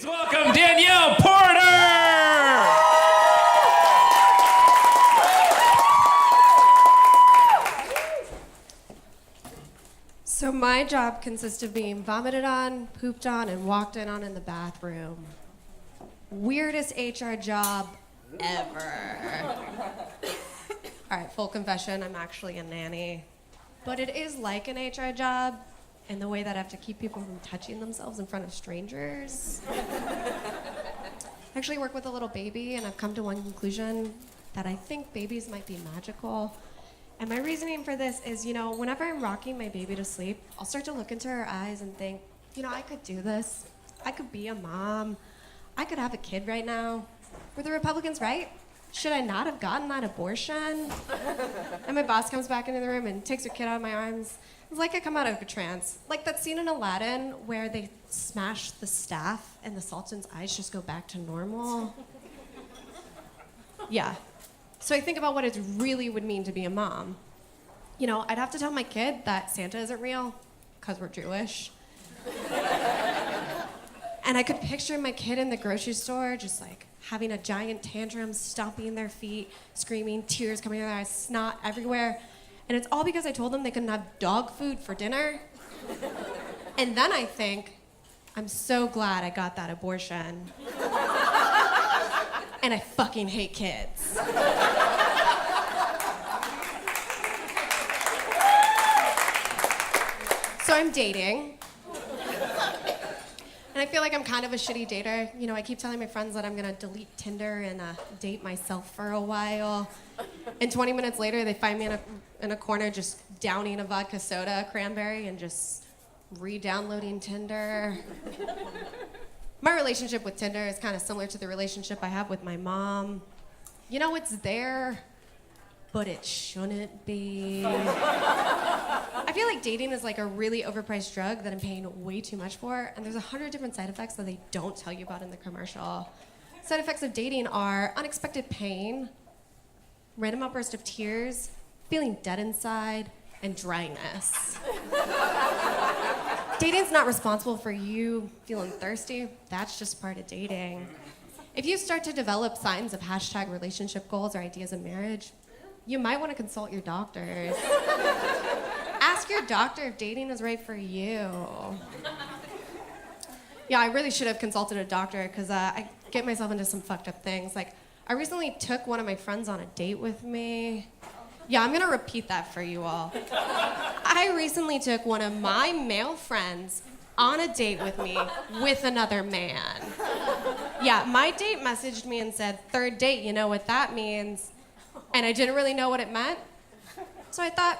welcome Danelle Porter! So my job consists of being vomited on, pooped on, and walked in on in the bathroom. Weirdest HR job ever. All right, full confession, I'm actually a nanny. But it is like an HR job in the way that I have to keep people from touching themselves in front of strangers. I actually work with a little baby, and I've come to one conclusion, that I think babies might be magical. And my reasoning for this is, whenever I'm rocking my baby to sleep, I'll start to look into her eyes and think, I could do this. I could be a mom. I could have a kid right now. Were the Republicans right? Should I not have gotten that abortion? And my boss comes back into the room and takes her kid out of my arms. It's like I come out of a trance. Like that scene in Aladdin where they smash the staff and the Sultan's eyes just go back to normal. Yeah. So I think about what it really would mean to be a mom. I'd have to tell my kid that Santa isn't real, because we're Jewish. And I could picture my kid in the grocery store just like having a giant tantrum, stomping their feet, screaming, tears coming out of their eyes, snot everywhere. And it's all because I told them they couldn't have dog food for dinner. And then I think, I'm so glad I got that abortion. And I fucking hate kids. So I'm dating. And I feel like I'm kind of a shitty dater. I keep telling my friends that I'm gonna delete Tinder and date myself for a while. And 20 minutes later, they find me in a corner just downing a vodka soda cranberry and just re-downloading Tinder. My relationship with Tinder is kind of similar to the relationship I have with my mom. It's there, but it shouldn't be. I feel like dating is like a really overpriced drug that I'm paying way too much for, and there's 100 different side effects that they don't tell you about in the commercial. Side effects of dating are unexpected pain, random outburst of tears, feeling dead inside, and dryness. Dating's not responsible for you feeling thirsty. That's just part of dating. If you start to develop signs of hashtag relationship goals or ideas of marriage, you might want to consult your doctors. Ask your doctor if dating is right for you. Yeah, I really should have consulted a doctor because I get myself into some fucked up things. Like, I recently took one of my friends on a date with me. Yeah, I'm gonna repeat that for you all. I recently took one of my male friends on a date with me with another man. Yeah, my date messaged me and said, "Third date, you know what that means?" And I didn't really know what it meant. So I thought,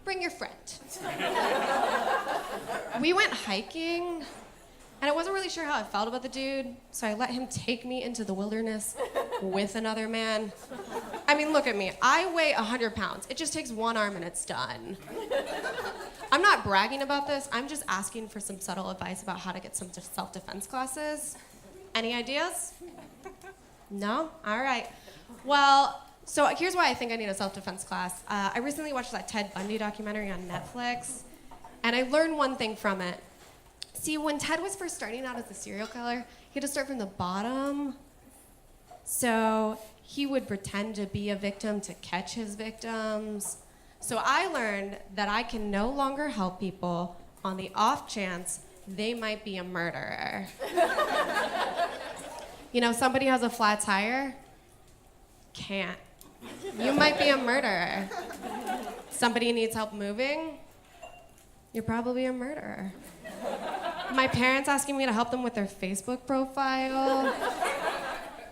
bring your friend. We went hiking, and I wasn't really sure how I felt about the dude, so I let him take me into the wilderness with another man. I mean, look at me. I weigh 100 pounds. It just takes one arm and it's done. I'm not bragging about this. I'm just asking for some subtle advice about how to get some self-defense classes. Any ideas? No? All right. Well, so here's why I think I need a self-defense class. I recently watched that Ted Bundy documentary on Netflix, and I learned one thing from it. See, when Ted was first starting out as a serial killer, he had to start from the bottom. So he would pretend to be a victim to catch his victims. So I learned that I can no longer help people on the off chance they might be a murderer. Somebody has a flat tire? Can't. You might be a murderer. Somebody needs help moving? You're probably a murderer. My parents asking me to help them with their Facebook profile?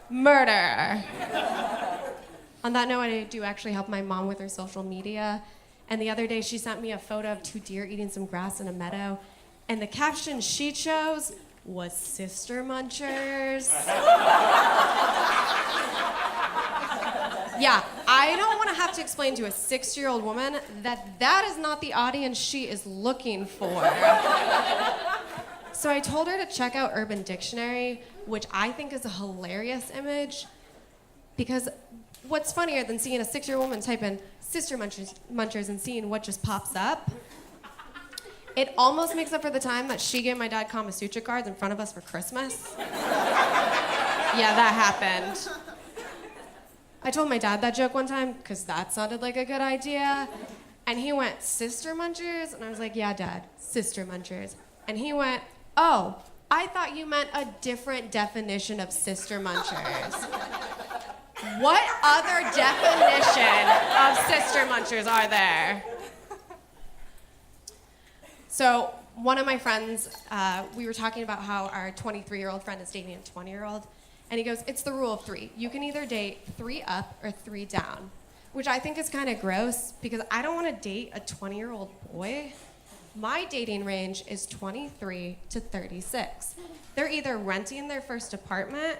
Murder. On that note, I do actually help my mom with her social media. And the other day, she sent me a photo of 2 deer eating some grass in a meadow. And the caption she chose was "Sister Munchers." Yeah, I don't want to have to explain to a 6-year-old woman that is not the audience she is looking for. So I told her to check out Urban Dictionary, which I think is a hilarious image, because what's funnier than seeing a 6-year-old woman type in "sister munchers" and seeing what just pops up It almost makes up for the time that she gave my dad Kama Sutra cards in front of us for Christmas. Yeah, that happened. I told my dad that joke one time because that sounded like a good idea. And he went, sister munchers? And I was like, yeah, Dad, sister munchers. And he went, oh, I thought you meant a different definition of sister munchers. What other definition of sister munchers are there? So one of my friends, we were talking about how our 23-year-old friend is dating a 20-year-old. And he goes, it's the rule of 3. You can either date 3 up or 3 down, which I think is kind of gross because I don't want to date a 20-year-old boy. My dating range is 23 to 36. They're either renting their first apartment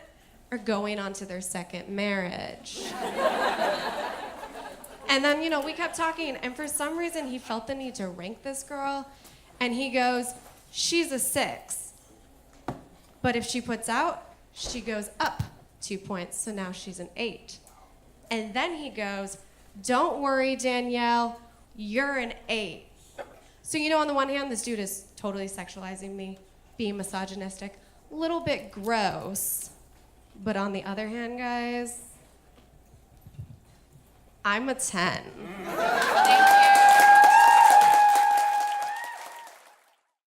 or going on to their second marriage. And then, we kept talking, and for some reason, he felt the need to rank this girl, and he goes, she's a 6. But if she puts out, she goes up 2 points, so now she's an 8. And then he goes, don't worry, Danielle, you're an 8. So, on the one hand, this dude is totally sexualizing me, being misogynistic, a little bit gross. But on the other hand, guys, I'm a 10.